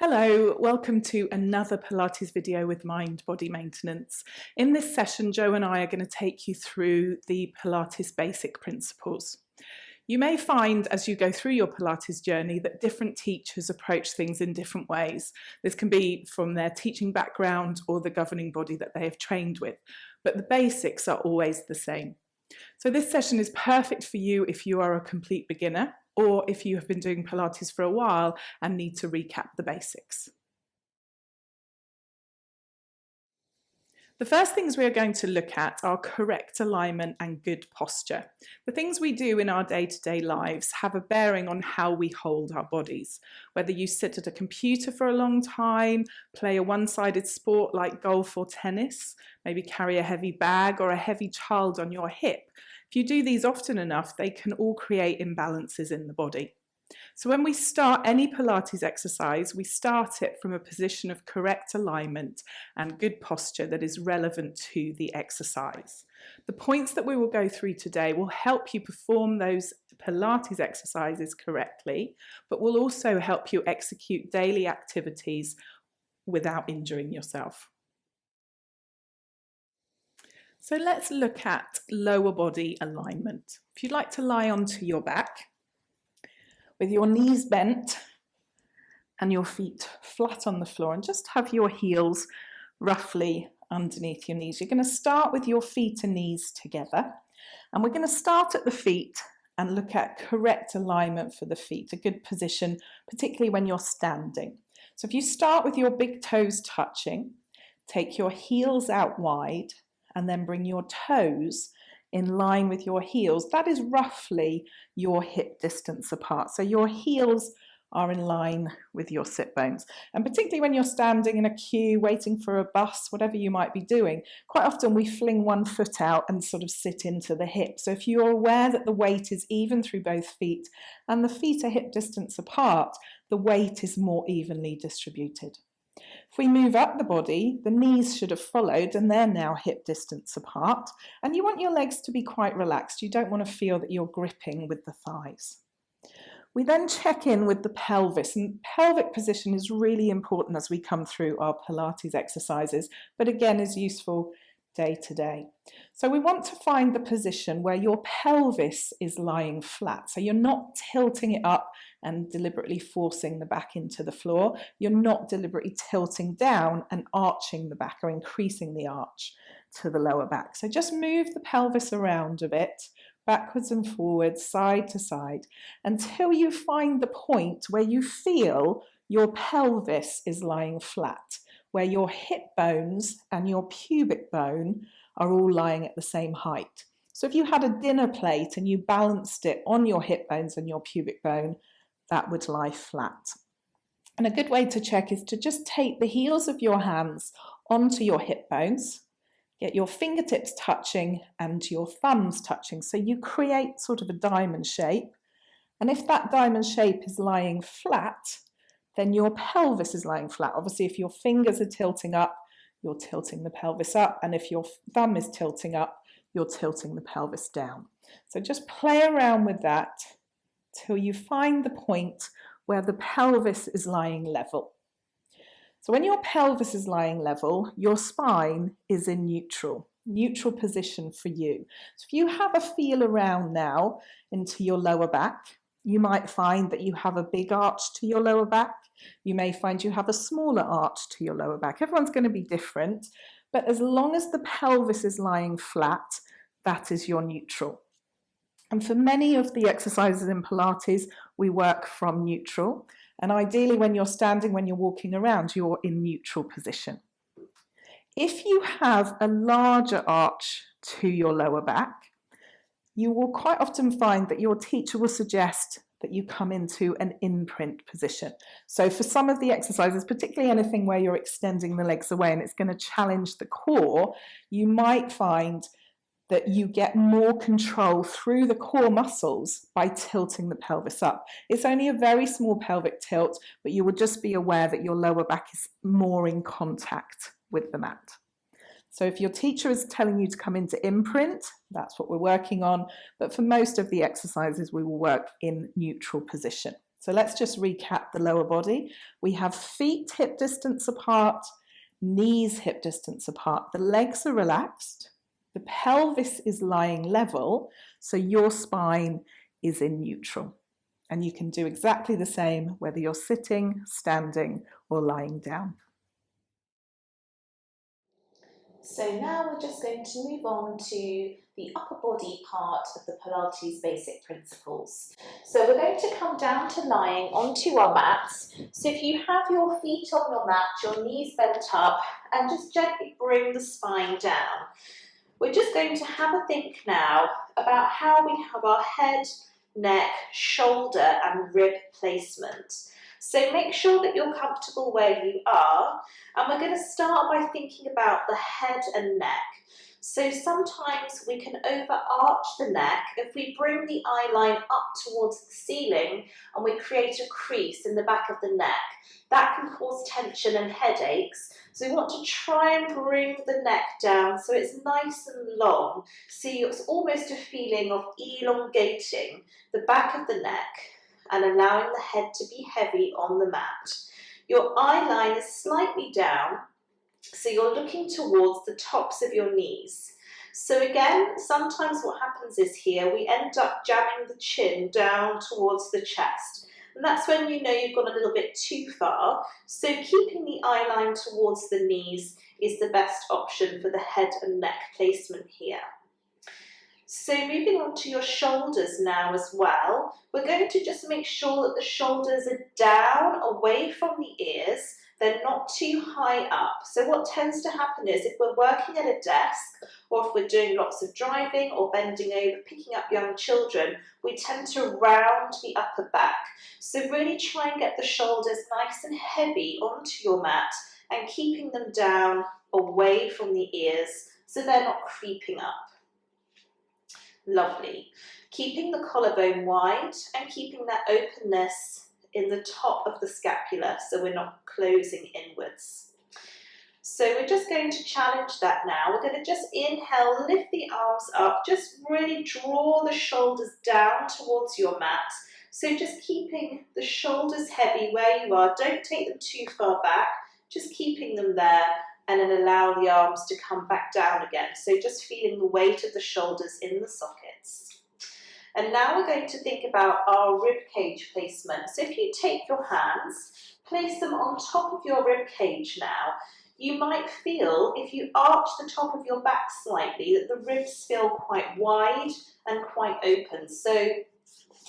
Hello, welcome to another Pilates video with Mind Body Maintenance. In this session, Joe and I are going to take you through the Pilates basic principles. You may find as you go through your Pilates journey that different teachers approach things in different ways. This can be from their teaching background or the governing body that they have trained with, but the basics are always the same. So this session is perfect for you if you are a complete beginner or if you have been doing Pilates for a while and need to recap the basics. The first things we are going to look at are correct alignment and good posture. The things we do in our day-to-day lives have a bearing on how we hold our bodies. Whether you sit at a computer for a long time, play a one-sided sport like golf or tennis, maybe carry a heavy bag or a heavy child on your hip. If you do these often enough, they can all create imbalances in the body. So when we start any Pilates exercise, we start it from a position of correct alignment and good posture that is relevant to the exercise. The points that we will go through today will help you perform those Pilates exercises correctly, but will also help you execute daily activities without injuring yourself. So let's look at lower body alignment. If you'd like to lie onto your back, with your knees bent and your feet flat on the floor, and just have your heels roughly underneath your knees. You're going to start with your feet and knees together, and we're going to start at the feet and look at correct alignment for the feet, a good position, particularly when you're standing. So if you start with your big toes touching, take your heels out wide and then bring your toes in line with your heels. That is roughly your hip distance apart. So your heels are in line with your sit bones. And particularly when you're standing in a queue, waiting for a bus, whatever you might be doing, quite often we fling one foot out and sort of sit into the hip. So if you're aware that the weight is even through both feet and the feet are hip distance apart, the weight is more evenly distributed. If we move up the body, the knees should have followed and they're now hip distance apart. And you want your legs to be quite relaxed. You don't want to feel that you're gripping with the thighs. We then check in with the pelvis, and pelvic position is really important as we come through our Pilates exercises, but again is useful day to day. So we want to find the position where your pelvis is lying flat. So you're not tilting it up and deliberately forcing the back into the floor. You're not deliberately tilting down and arching the back or increasing the arch to the lower back. So just move the pelvis around a bit, backwards and forwards, side to side, until you find the point where you feel your pelvis is lying flat, where your hip bones and your pubic bone are all lying at the same height. So if you had a dinner plate and you balanced it on your hip bones and your pubic bone, that would lie flat. And a good way to check is to just take the heels of your hands onto your hip bones, get your fingertips touching and your thumbs touching. So you create sort of a diamond shape. And if that diamond shape is lying flat, then your pelvis is lying flat. Obviously, if your fingers are tilting up, you're tilting the pelvis up. And if your thumb is tilting up, you're tilting the pelvis down. So just play around with that till you find the point where the pelvis is lying level. So when your pelvis is lying level, your spine is in neutral position for you. So if you have a feel around now into your lower back, you might find that you have a big arch to your lower back. You may find you have a smaller arch to your lower back. Everyone's going to be different, but as long as the pelvis is lying flat, that is your neutral. And for many of the exercises in Pilates, we work from neutral. And ideally, when you're standing, when you're walking around, you're in neutral position. If you have a larger arch to your lower back, you will quite often find that your teacher will suggest that you come into an imprint position. So for some of the exercises, particularly anything where you're extending the legs away and it's going to challenge the core, you might find that you get more control through the core muscles by tilting the pelvis up. It's only a very small pelvic tilt, but you will just be aware that your lower back is more in contact with the mat. So if your teacher is telling you to come into imprint, that's what we're working on. But for most of the exercises, we will work in neutral position. So let's just recap the lower body. We have feet hip distance apart, knees hip distance apart. The legs are relaxed. The pelvis is lying level, so your spine is in neutral. And you can do exactly the same whether you're sitting, standing, or lying down. So now we're just going to move on to the upper body part of the Pilates basic principles. So we're going to come down to lying onto our mats. So if you have your feet on your mat, your knees bent up, and just gently bring the spine down. We're just going to have a think now about how we have our head, neck, shoulder, and rib placement. So make sure that you're comfortable where you are, and we're going to start by thinking about the head and neck. So sometimes we can overarch the neck if we bring the eye line up towards the ceiling and we create a crease in the back of the neck. That can cause tension and headaches. So we want to try and bring the neck down so it's nice and long. So it's almost a feeling of elongating the back of the neck and allowing the head to be heavy on the mat. Your eye line is slightly down, so you're looking towards the tops of your knees. So again, sometimes what happens is here, we end up jamming the chin down towards the chest. And that's when you know you've gone a little bit too far. So keeping the eye line towards the knees is the best option for the head and neck placement here. So moving on to your shoulders now as well, we're going to just make sure that the shoulders are down away from the ears. They're not too high up. So what tends to happen is if we're working at a desk or if we're doing lots of driving or bending over, picking up young children, we tend to round the upper back. So really try and get the shoulders nice and heavy onto your mat and keeping them down away from the ears so they're not creeping up. Lovely. Keeping the collarbone wide and keeping that openness in the top of the scapula so we're not closing inwards. So we're just going to challenge that now. We're going to just inhale, lift the arms up, just really draw the shoulders down towards your mat. So just keeping the shoulders heavy where you are. Don't take them too far back, just keeping them there. And then allow the arms to come back down again. So just feeling the weight of the shoulders in the sockets. And now we're going to think about our rib cage placement. So if you take your hands, place them on top of your rib cage now. You might feel, if you arch the top of your back slightly, that the ribs feel quite wide and quite open. So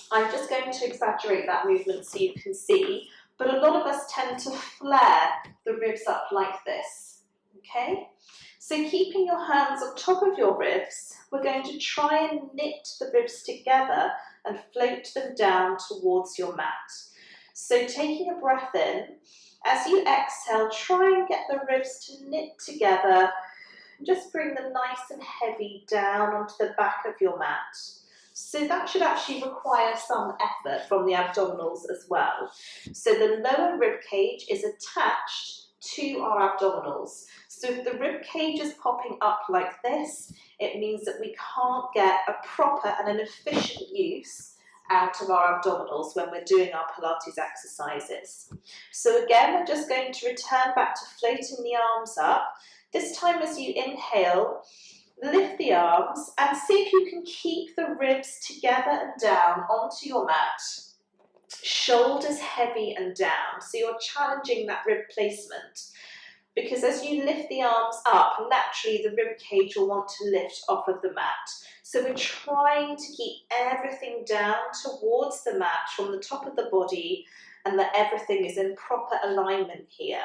I'm just going to exaggerate that movement so you can see. But a lot of us tend to flare the ribs up like this. Okay, so keeping your hands on top of your ribs, we're going to try and knit the ribs together and float them down towards your mat. So taking a breath in, as you exhale, try and get the ribs to knit together. Just bring them nice and heavy down onto the back of your mat. So that should actually require some effort from the abdominals as well. So the lower rib cage is attached to our abdominals. So if the rib cage is popping up like this, it means that we can't get a proper and an efficient use out of our abdominals when we're doing our Pilates exercises. So again, we're just going to return back to floating the arms up. This time as you inhale, lift the arms and see if you can keep the ribs together and down onto your mat. Shoulders heavy and down, so you're challenging that rib placement. Because as you lift the arms up, naturally the rib cage will want to lift off of the mat. So we're trying to keep everything down towards the mat from the top of the body and that everything is in proper alignment here.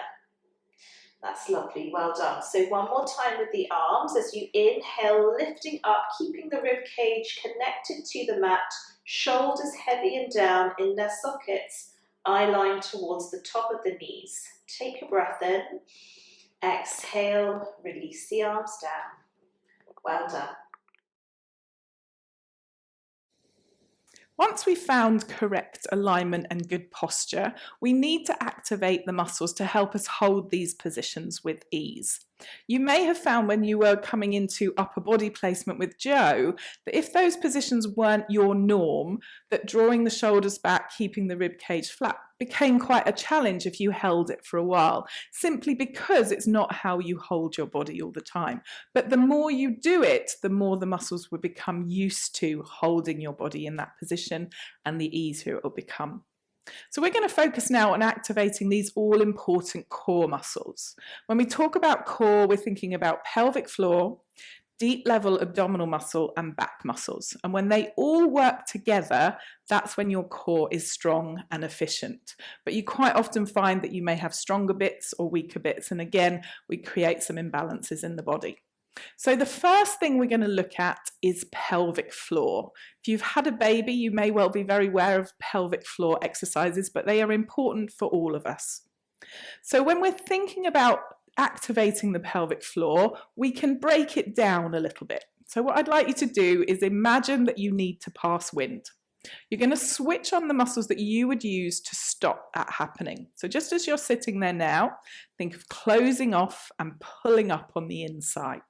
That's lovely, well done. So one more time with the arms as you inhale, lifting up, keeping the rib cage connected to the mat, shoulders heavy and down in their sockets, eye line towards the top of the knees. Take a breath in. Exhale, release the arms down. Well done. Once we've found correct alignment and good posture, we need to activate the muscles to help us hold these positions with ease. You may have found when you were coming into upper body placement with Joe that if those positions weren't your norm, that drawing the shoulders back, keeping the rib cage flat became quite a challenge if you held it for a while, simply because it's not how you hold your body all the time. But the more you do it, the more the muscles will become used to holding your body in that position, and the easier it will become. So we're going to focus now on activating these all-important core muscles. When we talk about core, we're thinking about pelvic floor, deep level abdominal muscle, and back muscles. And when they all work together, that's when your core is strong and efficient. But you quite often find that you may have stronger bits or weaker bits. And again, we create some imbalances in the body. So the first thing we're going to look at is pelvic floor. If you've had a baby, you may well be very aware of pelvic floor exercises, but they are important for all of us. So when we're thinking about activating the pelvic floor, we can break it down a little bit. So what I'd like you to do is imagine that you need to pass wind. You're going to switch on the muscles that you would use to stop that happening. So just as you're sitting there now, think of closing off and pulling up on the inside.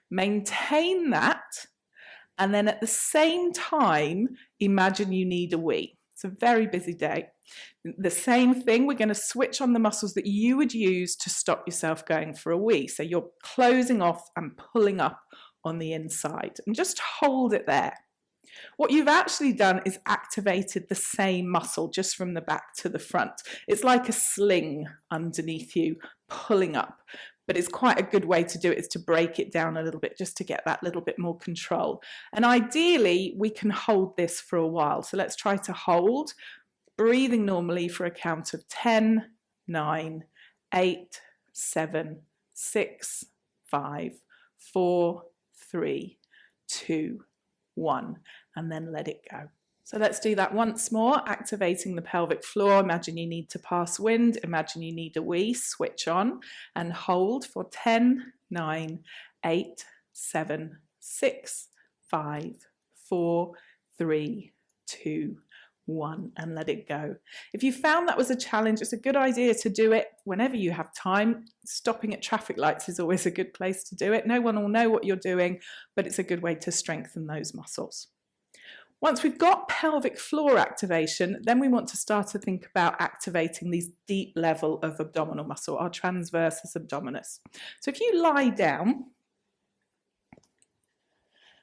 Maintain that, and then at the same time, imagine you need a wee. It's a very busy day. The same thing, we're going to switch on the muscles that you would use to stop yourself going for a wee. So you're closing off and pulling up on the inside, and just hold it there. What you've actually done is activated the same muscle just from the back to the front. It's like a sling underneath you pulling up, but it's quite a good way to do it is to break it down a little bit just to get that little bit more control. And ideally, we can hold this for a while. So let's try to hold, breathing normally for a count of 10, 9, 8, 7, 6, 5, 4, 3, 2, 1, and then let it go. So let's do that once more, activating the pelvic floor. Imagine you need to pass wind, imagine you need a wee, switch on and hold for 10, 9, 8, 7, 6, 5, 4, 3, 2, 1, and let it go. If you found that was a challenge, it's a good idea to do it whenever you have time. Stopping at traffic lights is always a good place to do it. No one will know what you're doing, but it's a good way to strengthen those muscles. Once we've got pelvic floor activation, then we want to start to think about activating these deep level of abdominal muscle, our transversus abdominis. So if you lie down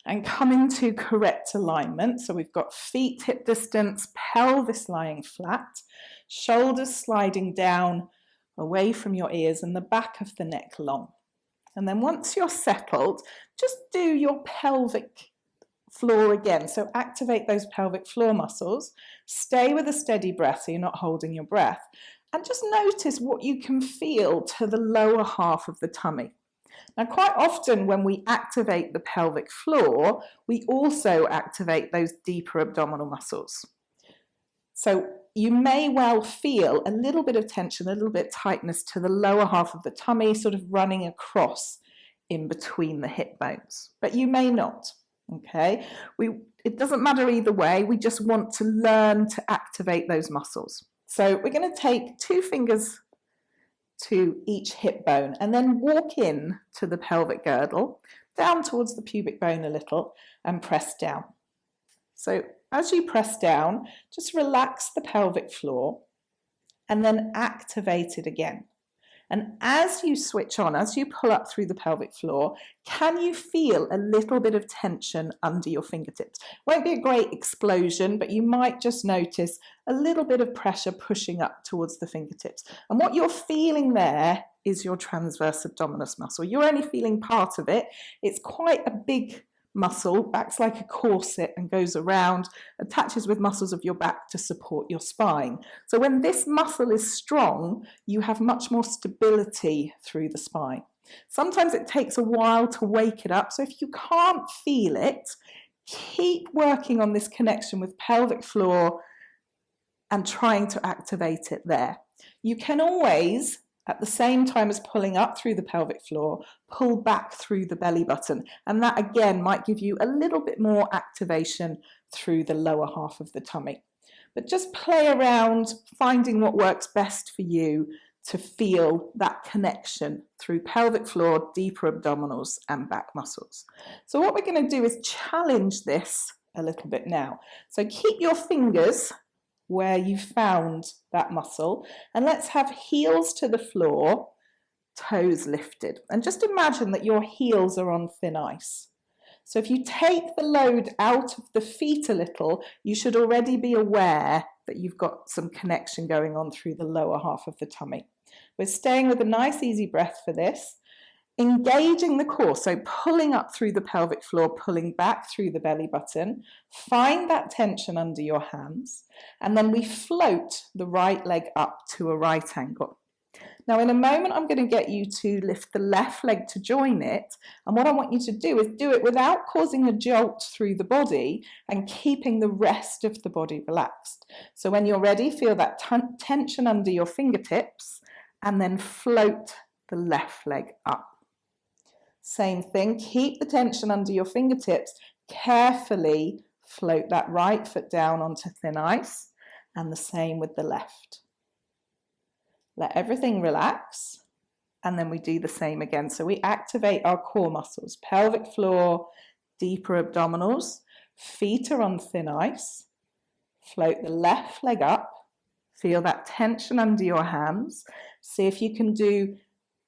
and come into correct alignment, so we've got feet hip distance, pelvis lying flat, shoulders sliding down away from your ears and the back of the neck long. And then once you're settled, just do your pelvic floor again. So activate those pelvic floor muscles, stay with a steady breath so you're not holding your breath, and just notice what you can feel to the lower half of the tummy. Now, quite often when we activate the pelvic floor, we also activate those deeper abdominal muscles. So you may well feel a little bit of tension, a little bit of tightness to the lower half of the tummy, sort of running across in between the hip bones, but you may not. Okay, it doesn't matter either way, we just want to learn to activate those muscles. So we're going to take 2 fingers to each hip bone and then walk in to the pelvic girdle, down towards the pubic bone a little, and press down. So as you press down, just relax the pelvic floor and then activate it again. And as you switch on, as you pull up through the pelvic floor, can you feel a little bit of tension under your fingertips? Won't be a great explosion, but you might just notice a little bit of pressure pushing up towards the fingertips. And what you're feeling there is your transverse abdominis muscle. You're only feeling part of it. It's quite a big muscle, acts like a corset and goes around, attaches with muscles of your back to support your spine. So when this muscle is strong, you have much more stability through the spine. Sometimes it takes a while to wake it up. So if you can't feel it, keep working on this connection with pelvic floor and trying to activate it there. You can always, at the same time as pulling up through the pelvic floor, pull back through the belly button. And that again might give you a little bit more activation through the lower half of the tummy. But just play around, finding what works best for you to feel that connection through pelvic floor, deeper abdominals and back muscles. So what we're going to do is challenge this a little bit now. So keep your fingers where you found that muscle, and let's have heels to the floor, toes lifted. And just imagine that your heels are on thin ice. So if you take the load out of the feet a little, you should already be aware that you've got some connection going on through the lower half of the tummy. We're staying with a nice easy breath for this, engaging the core, so pulling up through the pelvic floor, pulling back through the belly button. Find that tension under your hands, and then we float the right leg up to a right angle. Now in a moment I'm going to get you to lift the left leg to join it, and what I want you to do is do it without causing a jolt through the body and keeping the rest of the body relaxed. So when you're ready, feel that tension under your fingertips and then float the left leg up. Same thing, keep the tension under your fingertips, carefully float that right foot down onto thin ice, and the same with the left. Let everything relax, and then we do the same again. So we activate our core muscles, pelvic floor, deeper abdominals, feet are on thin ice, float the left leg up, feel that tension under your hands. See if you can do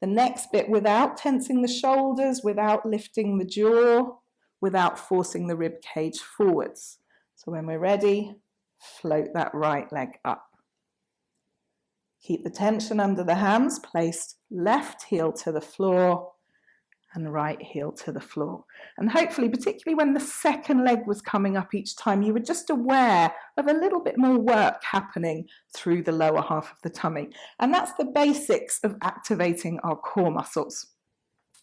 the next bit without tensing the shoulders, without lifting the jaw, without forcing the rib cage forwards. So when we're ready, float that right leg up. Keep the tension under the hands, place left heel to the floor and right heel to the floor. And hopefully, particularly when the second leg was coming up each time, you were just aware of a little bit more work happening through the lower half of the tummy. And that's the basics of activating our core muscles.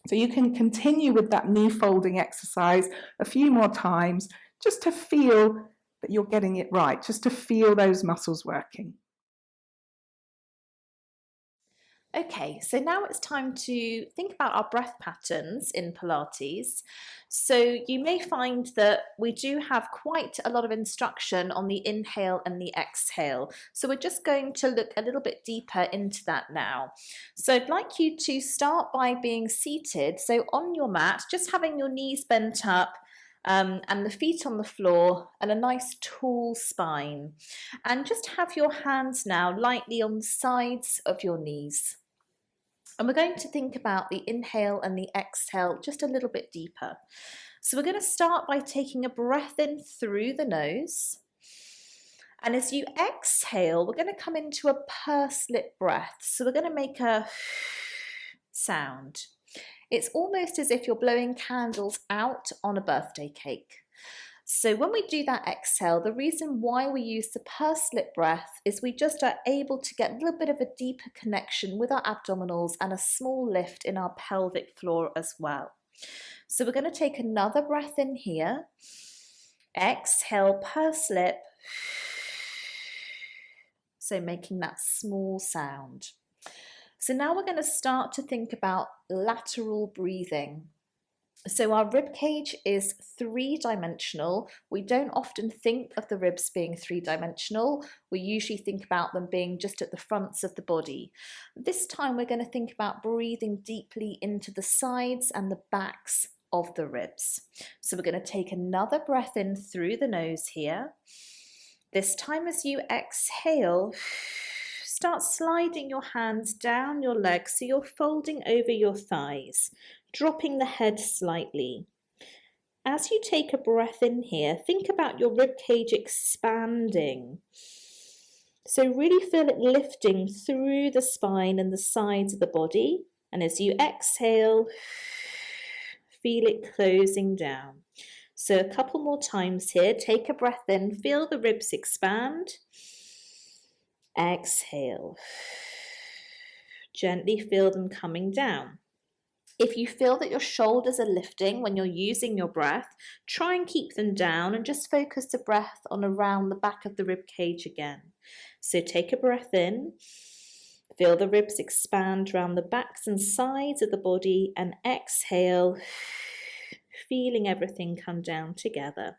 So you can continue with that knee folding exercise a few more times just to feel that you're getting it right, just to feel those muscles working. Okay, so now it's time to think about our breath patterns in Pilates. So you may find that we do have quite a lot of instruction on the inhale and the exhale. So we're just going to look a little bit deeper into that now. So I'd like you to start by being seated. So on your mat, just having your knees bent up, and the feet on the floor and a nice tall spine. And just have your hands now lightly on the sides of your knees. And we're going to think about the inhale and the exhale just a little bit deeper. So we're going to start by taking a breath in through the nose. And as you exhale, we're going to come into a pursed lip breath. So we're going to make a sound. It's almost as if you're blowing candles out on a birthday cake. So when we do that exhale, the reason why we use the pursed lip breath is we just are able to get a little bit of a deeper connection with our abdominals and a small lift in our pelvic floor as well. So we're going to take another breath in here. Exhale, pursed lip. So making that small sound. So now we're going to start to think about lateral breathing. So our rib cage is three-dimensional. We don't often think of the ribs being three-dimensional. We usually think about them being just at the fronts of the body. This time we're going to think about breathing deeply into the sides and the backs of the ribs. So we're going to take another breath in through the nose here. This time as you exhale, start sliding your hands down your legs so you're folding over your thighs, dropping the head slightly. As you take a breath in here, think about your rib cage expanding. So really feel it lifting through the spine and the sides of the body. And as you exhale, feel it closing down. So a couple more times here. Take a breath in, feel the ribs expand. Exhale. Gently feel them coming down. If you feel that your shoulders are lifting when you're using your breath, try and keep them down and just focus the breath on around the back of the rib cage again. So take a breath in, feel the ribs expand around the backs and sides of the body, and exhale, feeling everything come down together.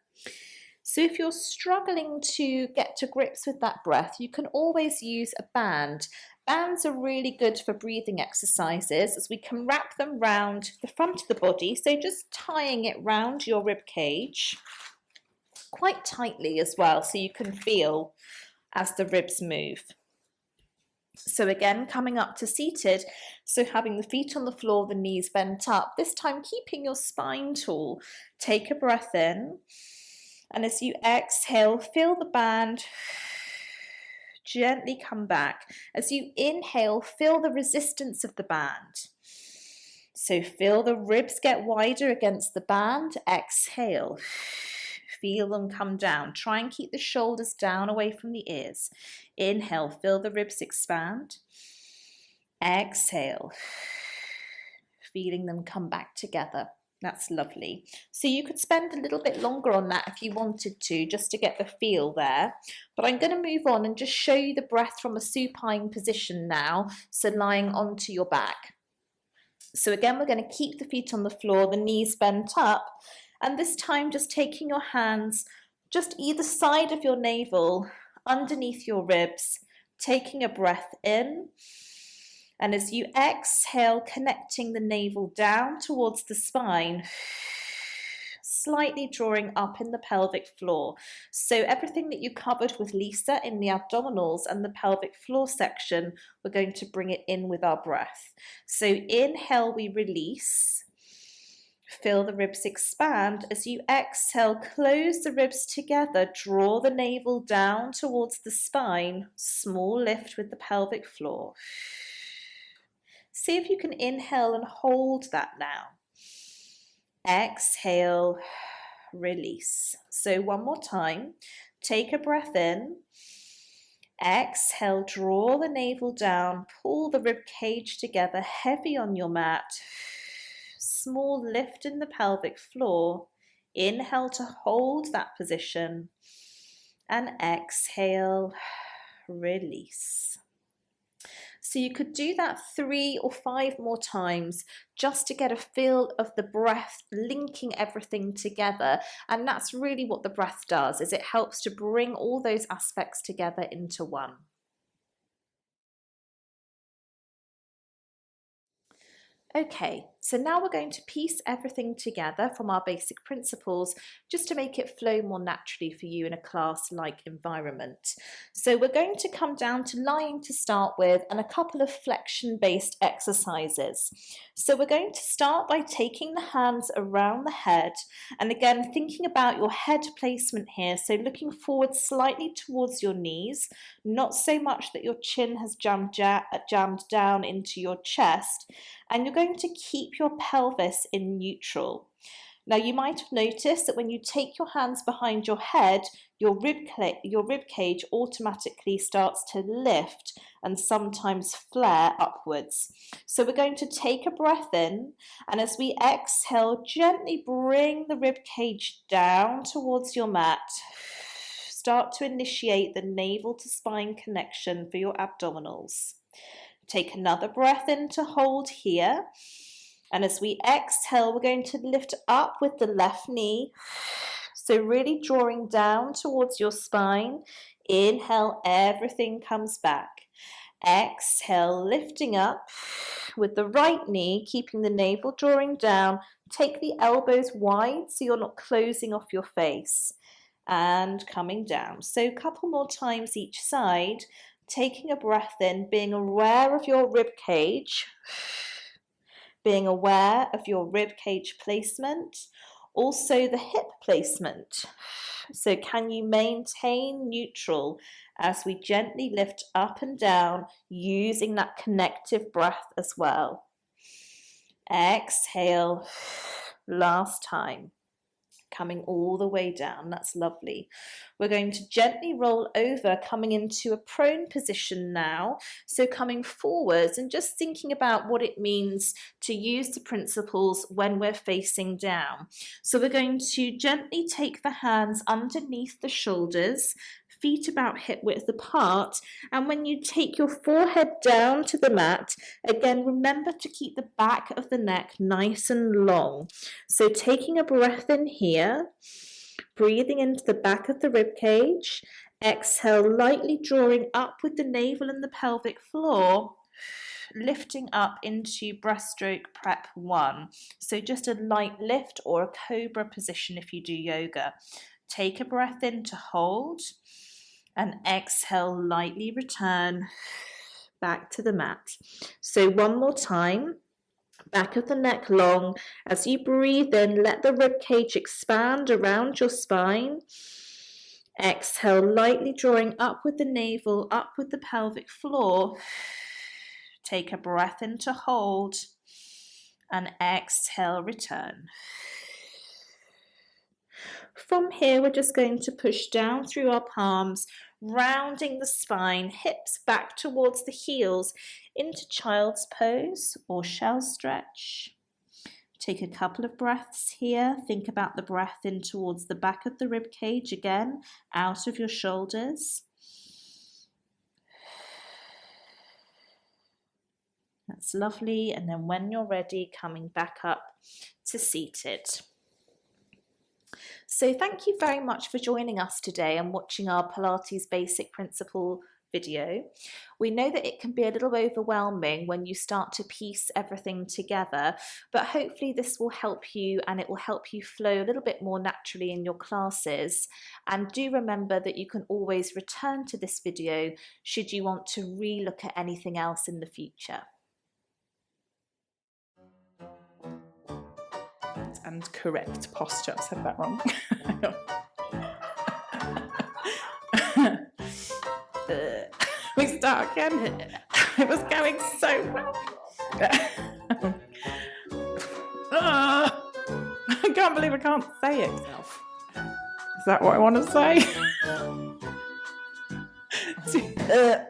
So if you're struggling to get to grips with that breath, you can always use a band. Bands are really good for breathing exercises as we can wrap them round the front of the body. So just tying it round your rib cage quite tightly as well, so you can feel as the ribs move. So again, coming up to seated, so having the feet on the floor, the knees bent up, this time keeping your spine tall. Take a breath in, and as you exhale, feel the band gently come back. As you inhale, feel the resistance of the band. So feel the ribs get wider against the band. Exhale. Feel them come down. Try and keep the shoulders down away from the ears. Inhale, feel the ribs expand. Exhale. Feeling them come back together. That's lovely. So you could spend a little bit longer on that if you wanted to, just to get the feel there. But I'm going to move on and just show you the breath from a supine position now, so lying onto your back. So again, we're going to keep the feet on the floor, the knees bent up, and this time just taking your hands just either side of your navel, underneath your ribs, taking a breath in. And as you exhale, connecting the navel down towards the spine, slightly drawing up in the pelvic floor. So everything that you covered with Lisa in the abdominals and the pelvic floor section, we're going to bring it in with our breath. So inhale, we release. Feel the ribs expand. As you exhale, close the ribs together, draw the navel down towards the spine, small lift with the pelvic floor. See if you can inhale and hold that now. Exhale, release. So one more time. Take a breath in. Exhale, draw the navel down, pull the rib cage together, heavy on your mat. Small lift in the pelvic floor. Inhale to hold that position. And exhale, release. So you could do that 3 or 5 more times just to get a feel of the breath linking everything together. And that's really what the breath does, is it helps to bring all those aspects together into one. Okay, so now we're going to piece everything together from our basic principles just to make it flow more naturally for you in a class-like environment. So we're going to come down to lying to start with and a couple of flexion-based exercises. So we're going to start by taking the hands around the head and again thinking about your head placement here. So looking forward slightly towards your knees, not so much that your chin has jammed down into your chest. And you're going to keep your pelvis in neutral. Now you might have noticed that when you take your hands behind your head, your rib cage automatically starts to lift and sometimes flare upwards. So we're going to take a breath in, and as we exhale, gently bring the rib cage down towards your mat. Start to initiate the navel to spine connection for your abdominals. Take another breath in to hold here. And as we exhale, we're going to lift up with the left knee. So really drawing down towards your spine. Inhale, everything comes back. Exhale, lifting up with the right knee, keeping the navel drawing down. Take the elbows wide so you're not closing off your face. And coming down. So a couple more times each side. Taking a breath in, being aware of your rib cage, being aware of your rib cage placement, also the hip placement. So can you maintain neutral as we gently lift up and down using that connective breath as well. Exhale, last time. Coming all the way down, that's lovely. We're going to gently roll over, coming into a prone position now. So coming forwards and just thinking about what it means to use the principles when we're facing down. So we're going to gently take the hands underneath the shoulders, feet about hip width apart, and when you take your forehead down to the mat, again remember to keep the back of the neck nice and long. So taking a breath in here, Breathing into the back of the rib cage. Exhale, lightly drawing up with the navel and the pelvic floor. Lifting up into breaststroke prep 1. So just a light lift or a cobra position if you do yoga. Take a breath in to hold and exhale, lightly return back to the mat. So one more time. Back of the neck long. As you breathe in, let the rib cage expand around your spine. Exhale, lightly drawing up with the navel, up with the pelvic floor. Take a breath in to hold and exhale, return. From here, we're just going to push down through our palms, rounding the spine, hips back towards the heels into child's pose or shell stretch. Take a couple of breaths here. Think about the breath in towards the back of the rib cage again, out of your shoulders. That's lovely. And then when you're ready, coming back up to seated. So thank you very much for joining us today and watching our Pilates Basic Principle video. We know that it can be a little overwhelming when you start to piece everything together, but hopefully this will help you and it will help you flow a little bit more naturally in your classes. And do remember that you can always return to this video should you want to re-look at anything else in the future. And correct posture. I said that wrong. We start again. It was going so well. I can't believe I can't say it. Is that what I want to say?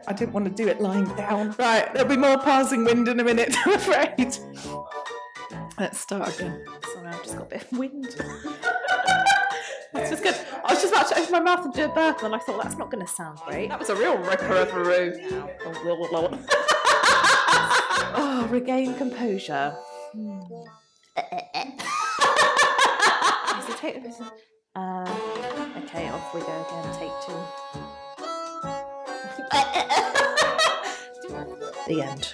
I didn't want to do it lying down. Right, there'll be more passing wind in a minute, I'm afraid. Let's start again. Sorry, I've just got a bit of wind. It's just good. I was just about to open my mouth and do a burp, and I thought that's not going to sound great. That was a real ripper of a room. Oh, regain composure. Okay, off we go again. Take 2. The end.